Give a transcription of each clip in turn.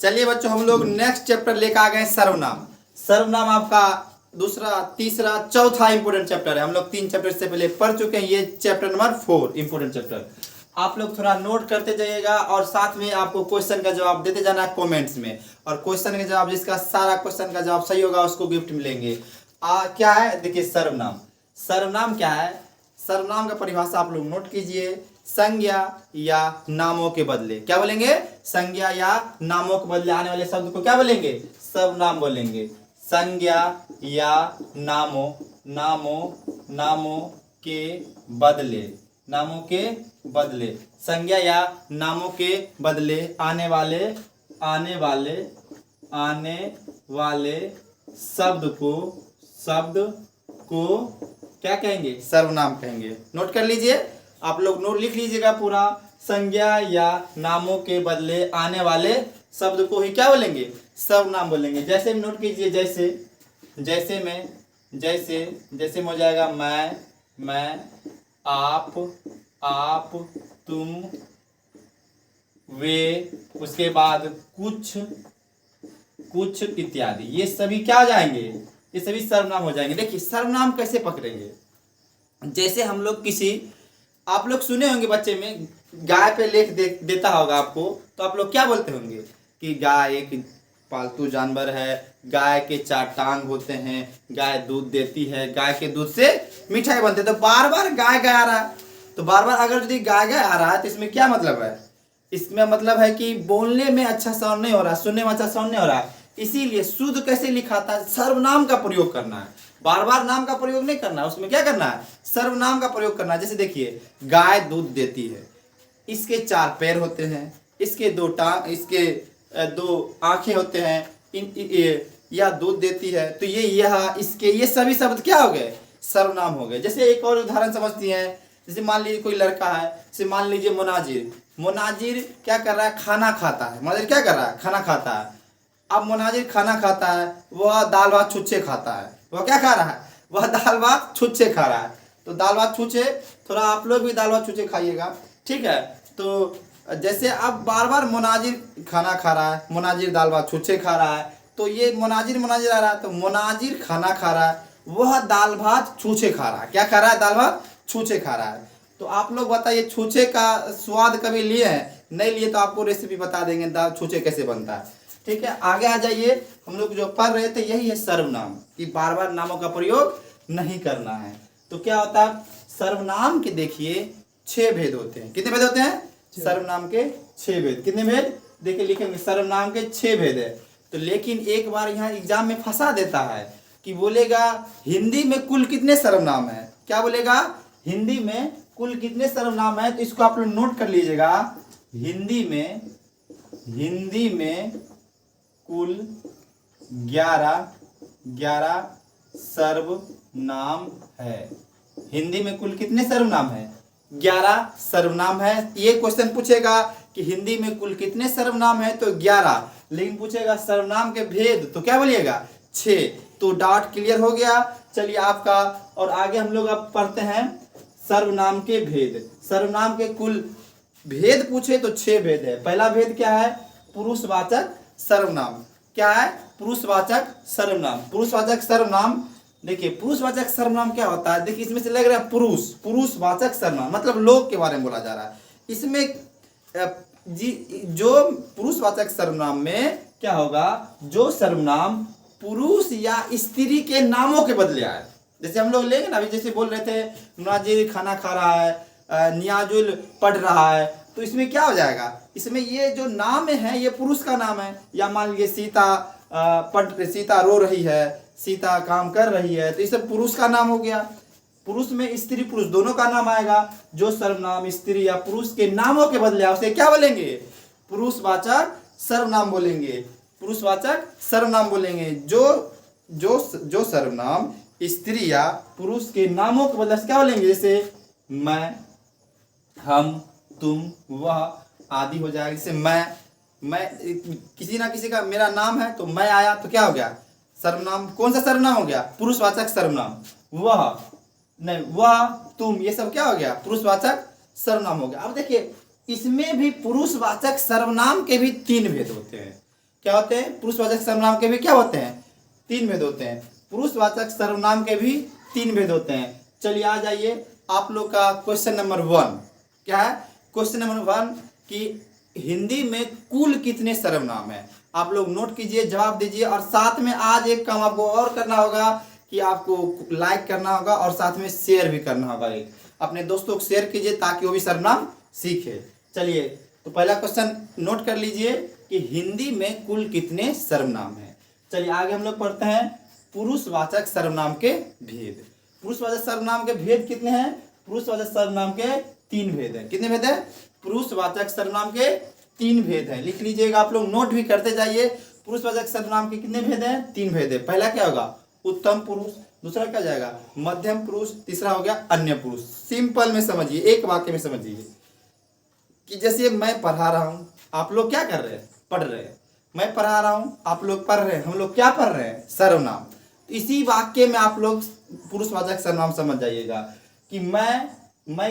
चलिए बच्चों, हम लोग नेक्स्ट चैप्टर लेकर आ गए सर्वनाम। सर्वनाम आपका दूसरा, तीसरा, चौथा इंपोर्टेंट चैप्टर है। हम लोग 3 चैप्टर से पहले पढ़ चुके हैं। ये चैप्टर नंबर 4 इंपोर्टेंट चैप्टर। आप लोग थोड़ा नोट करते जाइएगा और साथ में आपको क्वेश्चन का जवाब देते जाना है कमेंट्स में। और क्वेश्चन का जवाब, जिसका सारा क्वेश्चन का जवाब सही होगा उसको गिफ्ट मिलेंगे। क्या है देखिए, सर्वनाम। सर्वनाम क्या है? सर्वनाम का परिभाषा आप लोग नोट कीजिए। संज्ञा या नामों के बदले क्या बोलेंगे? संज्ञा या नामों के बदले आने वाले शब्द को क्या बोलेंगे? सर्वनाम बोलेंगे। संज्ञा या नामों के बदले, नामों के बदले, संज्ञा या नामों के बदले आने वाले शब्द को क्या कहेंगे? सर्वनाम कहेंगे। नोट कर लीजिए, आप लोग नोट लिख लीजिएगा पूरा। संज्ञा या नामों के बदले आने वाले शब्द को ही क्या बोलेंगे? सर्वनाम बोलेंगे। जैसे नोट कीजिए, जैसे में हो जाएगा मैं, आप, तुम, वे, उसके बाद कुछ इत्यादि। ये सभी क्या हो जाएंगे? ये सभी सर्वनाम हो जाएंगे। देखिए सर्वनाम कैसे पकड़ेंगे। जैसे हम लोग आप लोग सुने होंगे बच्चे में, गाय पे लेख देता होगा आपको, तो आप लोग क्या बोलते होंगे कि गाय एक पालतू जानवर है, गाय के 4 टांग होते हैं, गाय दूध देती है, गाय के दूध से मिठाई बनती है। तो बार बार गाय आ रहा है, तो बार बार अगर यदि गाय आ रहा है तो इसमें क्या मतलब है? इसमें मतलब है कि बोलने में अच्छा साउंड नहीं हो रहा, सुनने में अच्छा साउंड नहीं हो रहा। इसीलिए शुद्ध कैसे लिखाता है? सर्वनाम का प्रयोग करना है। बार बार नाम का प्रयोग नहीं करना है, उसमें क्या करना है? सर्वनाम का प्रयोग करना है। जैसे देखिए, गाय दूध देती है, इसके 4 पैर होते हैं, इसके 2 टांग, इसके 2 आंखें होते हैं, यह दूध देती है। तो ये सभी शब्द क्या हो गए? सर्वनाम हो गए। जैसे एक और उदाहरण समझती हैं। जैसे मान लीजिए कोई लड़का है, जैसे मान लीजिए मुनाजिर क्या कर रहा है? खाना खाता है। मुनाजिर क्या कर रहा है? खाना खाता है। अब मुनाजिर खाना खाता है, वह दाल भात छुच्छे खाता है। वह क्या खा रहा है? वह दाल भात छुच्छे खा रहा है। तो दाल भात छुच्छे, थोड़ा आप लोग भी दाल भात छुच्छे खाइएगा, ठीक है? तो जैसे अब बार बार मुनाजिर खाना खा रहा है, मुनाजिर दाल भात छुच्छे खा रहा है, तो ये मुनाजिर आ रहा है। तो मुनाजिर खाना खा रहा है, वह दाल भात छूछे खा रहा है। क्या खा रहा है? दाल भात छूछे खा रहा है। तो आप लोग बताइए, छूछे का स्वाद कभी लिए हैं? नहीं लिए तो आपको रेसिपी बता देंगे दाल छूछे कैसे बनता है, ठीक है? आगे आ जाइए। हम लोग जो पढ़ रहे थे यही है सर्वनाम, कि बार बार नामों का प्रयोग नहीं करना है। तो क्या होता है? सर्वनाम के देखिए 6 भेद होते हैं। कितने भेद होते हैं? सर्वनाम के 6 भेद। कितने भेद? देखिए लिखेंगे, सर्वनाम के 6 भेद है। तो लेकिन एक बार यहाँ एग्जाम में फंसा देता है कि बोलेगा हिंदी में कुल कितने सर्वनाम है? क्या बोलेगा? हिंदी में कुल कितने सर्वनाम है? तो इसको आप लोग नोट कर लीजिएगा। हिंदी में कुल 11 सर्वनाम है। हिंदी में कुल कितने सर्वनाम है? 11 सर्वनाम है। ये क्वेश्चन पूछेगा कि हिंदी में कुल कितने सर्वनाम है, तो 11। लेकिन पूछेगा सर्वनाम के भेद, तो क्या बोलिएगा? 6। तो डाउट क्लियर हो गया। चलिए आपका, और आगे हम लोग अब पढ़ते हैं सर्वनाम के भेद। सर्वनाम के कुल भेद पूछे तो 6 भेद है। पहला भेद क्या है? पुरुषवाचक सर्वनाम। क्या है? पुरुषवाचक सर्वनाम। पुरुषवाचक सर्वनाम, देखिए पुरुषवाचक सर्वनाम क्या होता है? देखिए इसमें से लग रहा है पुरुषवाचक सर्वनाम, मतलब लोग के बारे में बोला जा रहा है। इसमें जो पुरुषवाचक सर्वनाम में क्या होगा? जो सर्वनाम पुरुष या स्त्री के नामों के बदले आए। जैसे हम लोग लेंगे ना, अभी जैसे बोल रहे थे मुनाजिर खाना खा रहा है, नियाजुल पढ़ रहा है, तो इसमें क्या हो जाएगा? इसमें ये जो नाम है ये पुरुष का नाम है। या मान लीजिए सीता रो रही है, सीता काम कर रही है, तो ये सब पुरुष का नाम हो गया। पुरुष में स्त्री पुरुष दोनों का नाम आएगा। जो सर्वनाम स्त्री या पुरुष के नामों के बदले उसे क्या बोलेंगे? पुरुषवाचक सर्वनाम बोलेंगे। पुरुषवाचक सर्वनाम बोलेंगे। जो सर्वनाम स्त्री या पुरुष के नामों के बदले क्या बोलेंगे? जैसे मैं, हम, तुम, वह आदि हो जाएगा। जैसे मैं किसी ना किसी का मेरा नाम है तो मैं आया, तो क्या हो गया? सर्वनाम। कौन सा सर्वनाम हो गया? पुरुषवाचक सर्वनाम। वह, तुम, ये सब क्या हो गया? पुरुषवाचक सर्वनाम हो गया। अब देखिए इसमें भी पुरुषवाचक सर्वनाम के भी 3 भेद होते हैं। क्या होते हैं, पुरुषवाचक सर्वनाम के भी क्या होते हैं, 3 भेद होते हैं। पुरुषवाचक सर्वनाम के भी 3 भेद होते हैं। चलिए आ जाइए, आप लोग का क्वेश्चन नंबर 1 क्या है, क्वेश्चन नंबर 1 कि हिंदी में कुल कितने सर्वनाम हैं। आप लोग नोट कीजिए, जवाब दीजिए, और साथ में आज एक काम आपको और करना होगा कि आपको लाइक करना होगा और साथ में शेयर भी करना होगा। एक अपने दोस्तों को शेयर कीजिए ताकि वो भी सर्वनाम सीखे। चलिए तो पहला क्वेश्चन नोट कर लीजिए कि हिंदी में कुल कितने सर्वनाम हैं। चलिए आगे हम लोग पढ़ते हैं पुरुषवाचक सर्वनाम के भेद। पुरुषवाचक सर्वनाम के भेद कितने हैं, पुरुषवाचक सर्वनाम के 3 भेद हैं। कितने भेद हैं, पुरुषवाचक सर्वनाम के 3 भेद हैं। लिख लीजिएगा, आप लोग नोट भी करते जाइए। पुरुषवाचक सर्वनाम के कितने भेद हैं, 3 भेद है। पहला क्या होगा, उत्तम पुरुष, दूसरा क्या जाएगा, मध्यम पुरुष, तीसरा हो गया अन्य पुरुष। सिंपल में समझिए, एक वाक्य में समझिए कि जैसे मैं पढ़ा रहा हूं, आप लोग क्या कर रहे हैं, पढ़ रहे हैं। मैं पढ़ा रहा हूं, आप लोग पढ़ रहे हैं, हम लोग क्या पढ़ रहे हैं, सर्वनाम। इसी वाक्य में आप लोग पुरुषवाचक सर्वनाम समझ जाइएगा कि मैं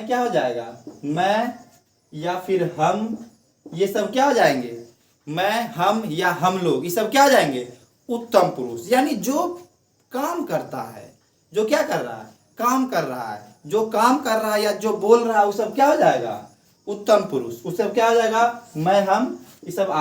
क्या हो जाएगा, मैं या फिर हम, ये सब क्या हो जाएंगे, मैं, हम या हम लोग, ये सब क्या हो जाएंगे, उत्तम पुरुष। यानी जो काम करता है, जो क्या कर रहा है, काम कर रहा है, जो काम कर रहा है या जो बोल रहा है, वो सब क्या हो जाएगा, उत्तम पुरुष। उस सब क्या हो जाएगा, मैं, हम, ये सब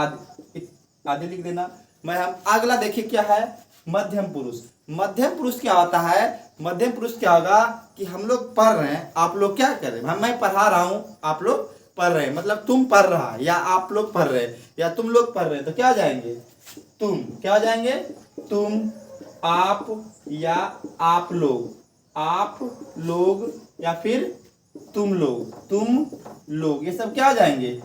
आदि लिख देना, मैं, हम। अगला देखिए क्या है, मध्यम पुरुष। मध्यम पुरुष क्या होता है, मध्यम पुरुष क्या होगा कि हम लोग पढ़ रहे हैं, आप लोग क्या कर रहे हैं, मैं पढ़ा रहा हूं, आप लोग पढ़ रहे हैं, मतलब तुम पढ़ रहा है या आप लोग पढ़ रहे हैं या तुम लोग पढ़ रहे हैं, तो क्या हो जाएंगे, तुम। क्या हो जाएंगे, तुम, आप या आप लोग या फिर तुम लोग, ये सब क्या हो जाएंगे,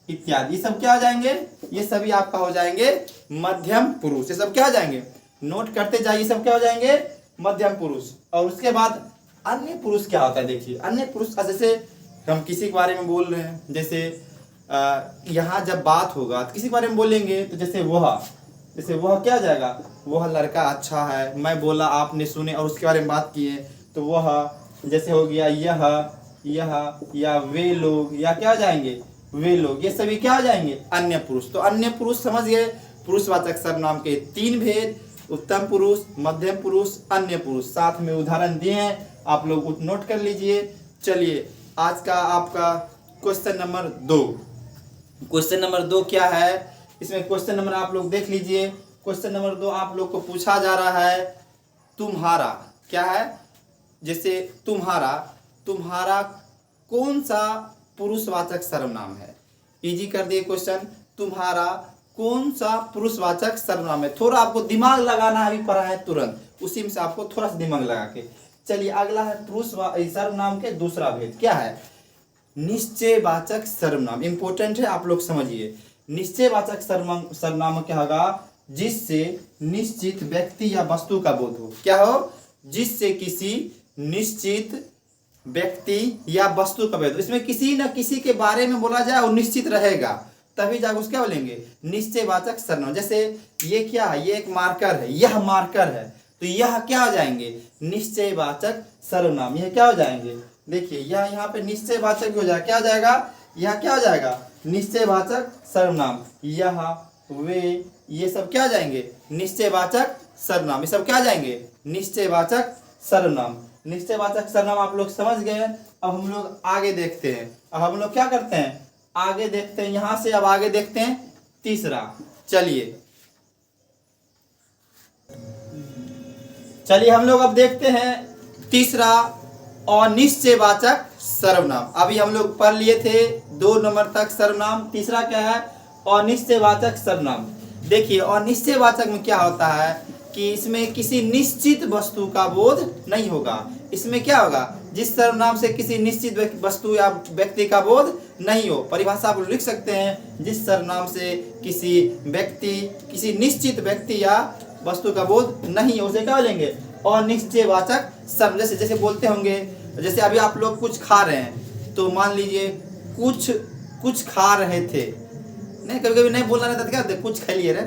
इत्यादि। ये सब क्या हो जाएंगे, ये सभी आपका हो जाएंगे मध्यम पुरुष। ये सब क्या हो जाएंगे, नोट करते जाइए, सब क्या हो जाएंगे, मध्यम पुरुष। और उसके बाद अन्य पुरुष क्या होता है, देखिए अन्य पुरुष, जैसे हम किसी के बारे में बोल रहे हैं, जैसे यहाँ जब बात होगा तो किसी के बारे में बोलेंगे, तो जैसे वह क्या हो जाएगा, वह लड़का अच्छा है, मैं बोला आपने सुने और उसके बारे में बात किए, तो वह। जैसे हो गया यह या वे लोग, या क्या हो जाएंगे, वे लोग, ये सभी क्या हो जाएंगे, अन्य पुरुष। तो अन्य पुरुष समझ गए, पुरुषवाचक सर्वनाम के 3 भेद, उत्तम पुरुष, मध्यम पुरुष, अन्य पुरुष। साथ में उदाहरण दिए हैं, आप लोग नोट कर लीजिए। चलिए आज का आपका क्वेश्चन नंबर 2। क्वेश्चन नंबर 2 क्या है, इसमें क्वेश्चन नंबर आप लोग देख लीजिए। क्वेश्चन नंबर 2 आप लोग को पूछा जा रहा है तुम्हारा, क्या है, जैसे तुम्हारा कौन सा पुरुषवाचक सर्वनाम है। इजी कर दिए क्वेश्चन, तुम्हारा कौन सा पुरुषवाचक सर्वनाम है। थोड़ा आपको दिमाग लगाना है, अभी पढ़ा है तुरंत, उसी में से आपको थोड़ा सा दिमाग लगा के। चलिए अगला है सर्वनाम के दूसरा भेद, क्या है, निश्चयवाचक सर्वनाम। इंपॉर्टेंट है, आप लोग समझिए। निश्चयवाचक सर्वनाम क्या होगा, जिससे निश्चित व्यक्ति या वस्तु का बोध हो। क्या हो, जिससे किसी निश्चित व्यक्ति या वस्तु का बोध हो। इसमें किसी न किसी के बारे में बोला जाए और निश्चित रहेगा, तभी जाकर उसको क्या बोलेंगे, निश्चयवाचक सर्वनाम। जैसे ये क्या है, ये एक मार्कर है, यह मार्कर है, तो यह क्या हो जाएंगे, निश्चयवाचक सर्वनाम। यह क्या हो जाएंगे, देखिए यह यहाँ पे निश्चयवाचक हो जाएगा, क्या हो जाएगा, यह क्या हो जाएगा, निश्चयवाचक सर्वनाम। यह, वे, ये सब क्या हो जाएंगे, निश्चयवाचक सर्वनाम। ये सब क्या हो जाएंगे, निश्चयवाचक सर्वनाम। निश्चयवाचक सर्वनाम आप लोग समझ गए। अब हम लोग आगे देखते हैं। अब हम लोग क्या करते हैं, आगे देखते हैं यहां से। अब आगे देखते हैं तीसरा। चलिए हम लोग अब देखते हैं तीसरा, अनिश्चयवाचक सर्वनाम। अभी हम लोग पढ़ लिए थे 2 नंबर तक सर्वनाम। तीसरा क्या है, अनिश्चयवाचक सर्वनाम। देखिए अनिश्चयवाचक में क्या होता है कि इसमें किसी निश्चित वस्तु का बोध नहीं होगा। इसमें क्या होगा, जिस सर्वनाम से किसी निश्चित वस्तु या व्यक्ति का बोध नहीं हो। परिभाषा आप लिख सकते हैं, जिस सर्वनाम से किसी निश्चित व्यक्ति या वस्तु का बोध नहीं हो, उसे क्या बोलेंगे, अनिश्चयवाचक सर्वनाम। जैसे बोलते होंगे, जैसे अभी आप लोग कुछ खा रहे हैं, तो मान लीजिए कुछ खा रहे थे, नहीं कभी कभी नहीं बोलना रहता था, क्या कुछ खा लिए रहे,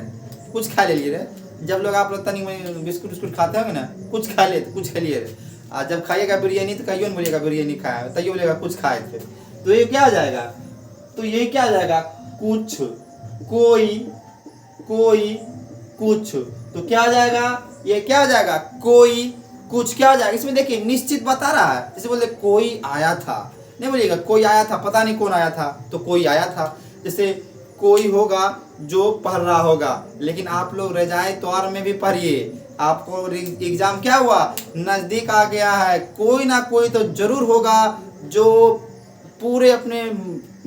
कुछ खा ले लिए रहे। जब लोग आप लोग तनी बिस्कुट विस्कुट खाते होंगे ना, कुछ खा लिए रहे। और जब खाइएगा बिरयानी तो कहियो नहीं बोलिएगा बिरयानी खाया, तैयो बोलेगा कुछ खाए थे। तो ये क्या आ जाएगा, कुछ, कोई, कोई कुछ, तो क्या आ जाएगा, ये क्या आ जाएगा, कोई कुछ क्या आ जाएगा। इसमें देखिए निश्चित बता रहा है, जैसे बोलते कोई आया था, नहीं बोलिएगा कोई आया था, पता नहीं कौन आया था, तो कोई आया था। जैसे कोई होगा जो पढ़ रहा होगा, लेकिन आप लोग रजाए त्वार में भी पढ़िए, आपको एग्जाम क्या हुआ, नजदीक आ गया है, कोई ना कोई तो जरूर होगा जो पूरे अपने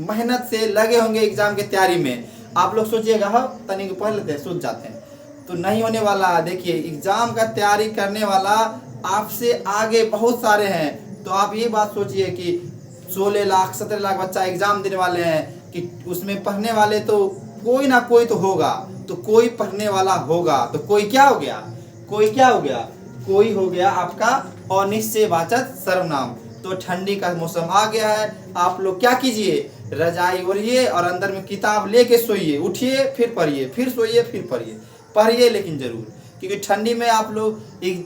मेहनत से लगे होंगे एग्जाम की तैयारी में। आप लोग सोचिएगा हाँ तनिक पढ़ लेते हैं, सोच जाते हैं, तो नहीं होने वाला। देखिए एग्जाम का तैयारी करने वाला आपसे आगे बहुत सारे हैं, तो आप ये बात सोचिए कि 16 लाख 17 लाख बच्चा एग्जाम देने वाले हैं, कि उसमें पढ़ने वाले तो कोई ना कोई तो होगा, तो कोई पढ़ने वाला होगा, तो कोई क्या हो गया, कोई क्या हो गया, कोई हो गया आपका अनिश्चयवाचक सर्वनाम। तो ठंडी का मौसम आ गया है, आप लोग क्या कीजिए, रजाई ओढ़िए और अंदर में किताब लेके सोइए, उठिए फिर पढ़िए, फिर सोइए फिर पढ़िए, पढ़िए लेकिन जरूर, क्योंकि ठंडी में आप लोग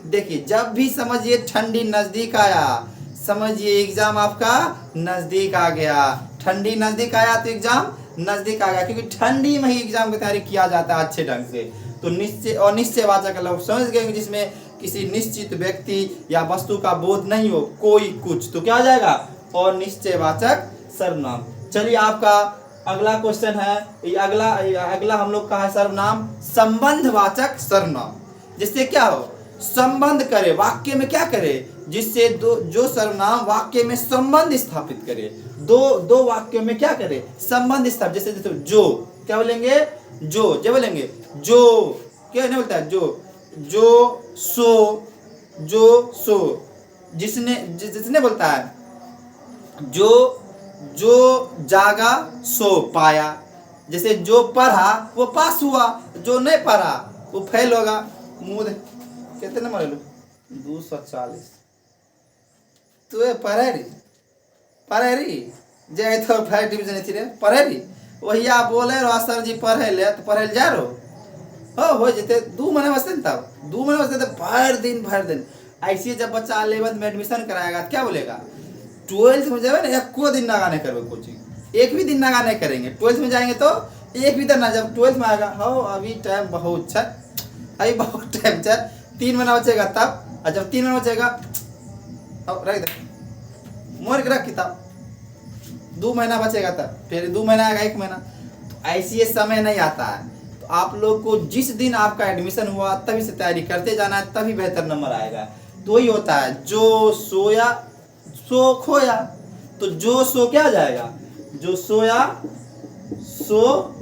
देखिए जब भी समझिए ठंडी नजदीक आया, समझिए एग्जाम आपका नजदीक आ गया, ठंडी नजदीक आया तो एग्जाम नजदीक आ गया, क्योंकि ठंडी में ही एग्जाम की तैयारी किया जाता है अच्छे ढंग से। तो निश्चय और निश्चयवाचक लोग समझ गए, जिसमें किसी निश्चित व्यक्ति या वस्तु का बोध नहीं हो, कोई कुछ, तो क्या आ जाएगा, और निश्चयवाचक सर्वनाम। चलिए आपका अगला क्वेश्चन है, ये अगला हम लोग का है सर्वनाम संबंधवाचक सर्वनाम। जिससे क्या हो, संबंध करे, वाक्य में क्या करे, जिससे जो सर्वनाम वाक्य में संबंध स्थापित करे, दो वाक्यों में क्या करे, संबंध स्थापित। जैसे जो, क्या बोलेंगे, जो बोलेंगे, जो क्या नहीं बोलता है, जो सो, जिसने बोलता है जो जागा सो पाया। जैसे जो पढ़ा वो पास हुआ, जो नहीं पढ़ा वो फेल होगा। मुँह कितने नंबर लो, 240। तू पढ़े री जे तो फर्स्ट डिवीजन थी रे, पढ़े री वही आप बोले रहो सर जी पढ़े ले, तो पढ़े जा रहो हो जते 2 महीने बसते न, तब 2 महीने बसते तो भर दिन ऐसे। जब बच्चा 11th में एडमिशन कराएगा क्या बोलेगा, 12th में जाए ना एक को दिन नागा नहीं करवे कोचिंग, एक भी दिन नागा नहीं करेंगे। 12th में जाएंगे तो एक भी दिन ना, जब 12th में आएगा हो अभी टाइम बहुत है, अभी बहुत टाइम है, 3 महीना बचेगा तब, और जब 3 महीना बचेगा रख दे मोर के रख किताब, 2 महीना बचेगा तब, फिर 2 महीना आएगा 1 महीना, तो ऐसी समय नहीं आता है। तो आप लोग को जिस दिन आपका एडमिशन हुआ तभी से तैयारी करते जाना है, तभी बेहतर नंबर आएगा। तो वही होता है, जो सोया सो खोया, तो जो सो क्या आ जाएगा, जो सोया सो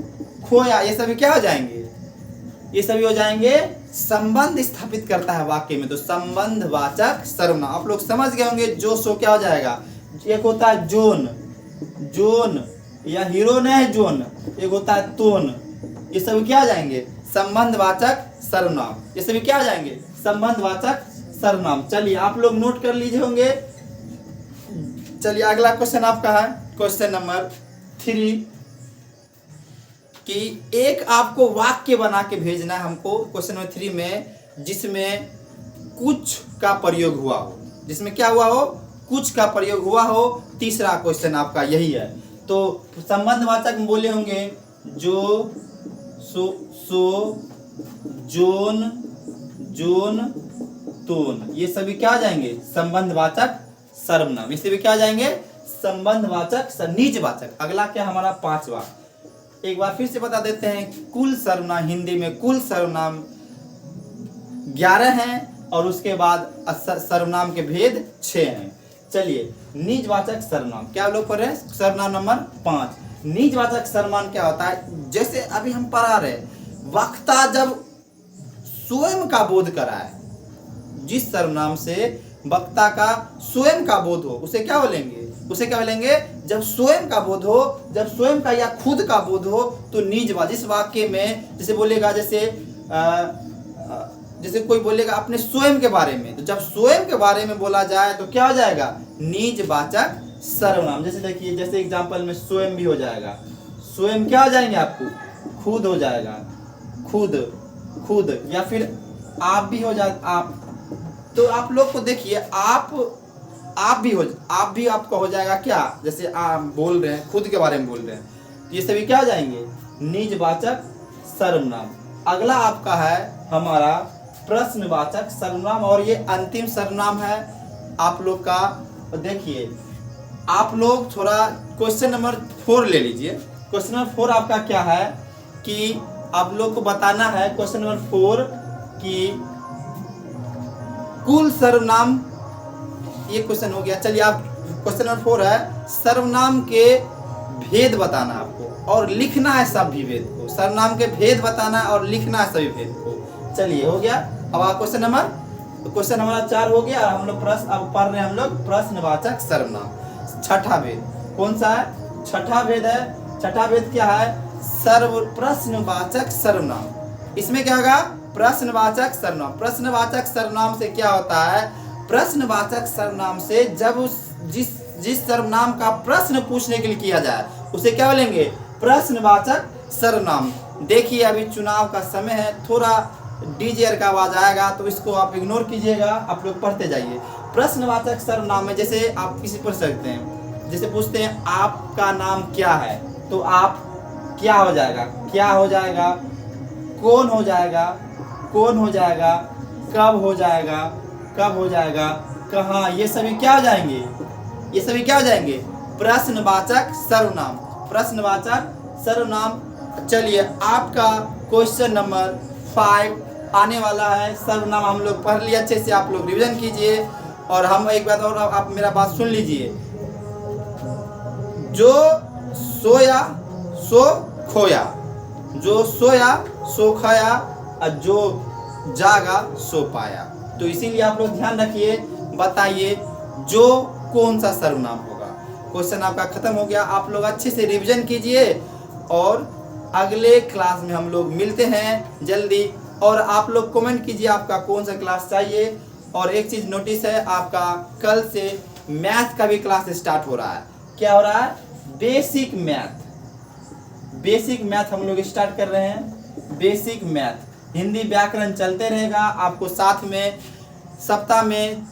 खोया, ये सभी क्या हो जाएंगे, ये सभी हो जाएंगे संबंध स्थापित करता है वाक्य में, तो संबंधवाचक सर्वनाम। आप लोग समझ गए होंगे, जो सो क्या हो जाएगा, एक होता है जोन या हीरोन है जोन, एक होता है तोन, ये सभी क्या आ जाएंगे, संबंधवाचक सर्वनाम, ये सभी क्या आ जाएंगे, संबंधवाचक सर्वनाम। चलिए आप लोग नोट कर लीजिए होंगे। चलिए अगला क्वेश्चन आपका है क्वेश्चन नंबर 3, कि एक आपको वाक्य बना के भेजना है हमको क्वेश्चन नंबर 3 में, जिसमें कुछ का प्रयोग हुआ हो, जिसमें क्या हुआ हो, कुछ का प्रयोग हुआ हो। तीसरा क्वेश्चन आपका यही है। तो संबंधवाचक में बोले होंगे जो सो जोन तोन, ये सभी क्या आ जाएंगे, संबंधवाचक सर्वनाम, ये सभी क्या आ जाएंगे, संबंधवाचक निजवाचक। अगला क्या हमारा 5वां, एक बार फिर से बता देते हैं, कुल सर्वनाम हिंदी में कुल सर्वनाम 11 हैं, और उसके बाद सर्वनाम के भेद 6 हैं। चलिए निजवाचक सर्वनाम क्या लोग पढ़ रहे हैं, सर्वनाम नंबर 5। निजवाचक सर्वनाम क्या होता है, जैसे अभी हम पढ़ा रहे, वक्ता जब स्वयं का बोध कराए, जिस सर्वनाम से वक्ता का स्वयं का बोध हो, उसे क्या बोलेंगे, उसे क्या बोलेंगे, जब स्वयं का बोध हो, जब स्वयं का या खुद का बोध हो, तो निजवाचक। जिस वाक्य में जैसे बोलेगा, जैसे कोई बोलेगा अपने स्वयं के बारे में, तो जब स्वयं के बारे में बोला जाए तो क्या हो जाएगा, निजवाचक सर्वनाम। जैसे देखिए, जैसे एग्जांपल में स्वयं भी हो जाएगा, स्वयं क्या हो जाएंगे आपको, खुद हो जाएगा, खुद, या फिर आप भी हो जाए, आप। तो आप लोग को देखिए, आप भी आपका हो जाएगा क्या, जैसे आप बोल रहे हैं खुद के बारे में बोल रहे हैं, ये सभी क्या हो जाएंगे, निजवाचक सर्वनाम। अगला आपका है हमारा प्रश्नवाचक सर्वनाम, और ये अंतिम सर्वनाम है आप लोग का। देखिए आप लोग थोड़ा क्वेश्चन नंबर 4 ले लीजिए। क्वेश्चन नंबर 4 आपका क्या है कि आप लोग को बताना है क्वेश्चन नंबर 4 कि कुल सर्वनाम, ये क्वेश्चन हो गया। चलिए आप क्वेश्चन नंबर 4 है सर्वनाम के भेद बताना आपको और लिखना है सभी भेद को। सर्वनाम के भेद बताना है और लिखना है सभी भेद को। चलिए हो गया। अब क्वेश्चन हमारा 4 हो गया। हम लोग प्रश्न अब पढ़ रहे हैं हम लोग प्रश्नवाचक सर्वनाम। छठा भेद कौन सा है? छठा भेद है। छठा भेद क्या है? प्रश्नवाचक सर्वनाम। इसमें क्या होगा? प्रश्नवाचक सर्वनाम। प्रश्नवाचक सर्वनाम से क्या होता है? प्रश्नवाचक सर्वनाम से जब जिस सर्वनाम का प्रश्न पूछने के लिए किया जाए उसे क्या बोलेंगे? प्रश्नवाचक सर्वनाम। देखिए अभी चुनाव का समय है, थोड़ा डीजे का आवाज आएगा तो इसको आप इग्नोर कीजिएगा, आप लोग पढ़ते जाइए। प्रश्नवाचक सर्वनाम में जैसे आप किसी पूछ सकते हैं, जैसे पूछते हैं आपका नाम क्या है, तो आप क्या हो जाएगा? क्या हो जाएगा? कौन हो जाएगा? कौन हो जाएगा? कब हो जाएगा? कब हो जाएगा? कहाँ? ये सभी क्या हो जाएंगे? ये सभी क्या हो जाएंगे? प्रश्नवाचक सर्वनाम। प्रश्नवाचक सर्वनाम। चलिए आपका क्वेश्चन नंबर 5 आने वाला है। सर्वनाम हम लोग पढ़ लिए अच्छे से, आप लोग रिवीजन कीजिए। और हम एक बात और, आप मेरा बात सुन लीजिए। जो सोया सो खोया, जो सोया सो खाया, और जो जागा सो पाया। तो इसीलिए आप लोग ध्यान रखिए। बताइए जो कौन सा सर्वनाम होगा। क्वेश्चन आपका खत्म हो गया। आप लोग अच्छे से रिवीजन कीजिए और अगले क्लास में हम लोग मिलते हैं जल्दी। और आप लोग कमेंट कीजिए आपका कौन सा क्लास चाहिए। और एक चीज नोटिस है, आपका कल से मैथ का भी क्लास स्टार्ट हो रहा है। क्या हो रहा है? Basic math. बेसिक मैथ हम लोग स्टार्ट कर रहे हैं। बेसिक मैथ हिंदी व्याकरण चलते रहेगा। आपको साथ में सप्ताह में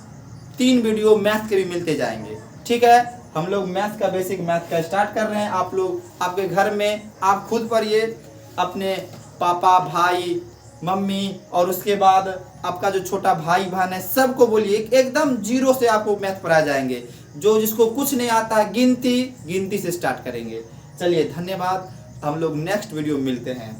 3 वीडियो मैथ के भी मिलते जाएंगे। ठीक है, हम लोग मैथ का बेसिक मैथ का स्टार्ट कर रहे हैं। आप लोग आपके घर में आप खुद पढ़िए, अपने पापा भाई मम्मी, और उसके बाद आपका जो छोटा भाई बहन है सबको बोलिए। एकदम जीरो से आपको मैथ पढ़ाए जाएंगे। जो जिसको कुछ नहीं आता है गिनती से स्टार्ट करेंगे। चलिए धन्यवाद, हम लोग नेक्स्ट वीडियो मिलते हैं।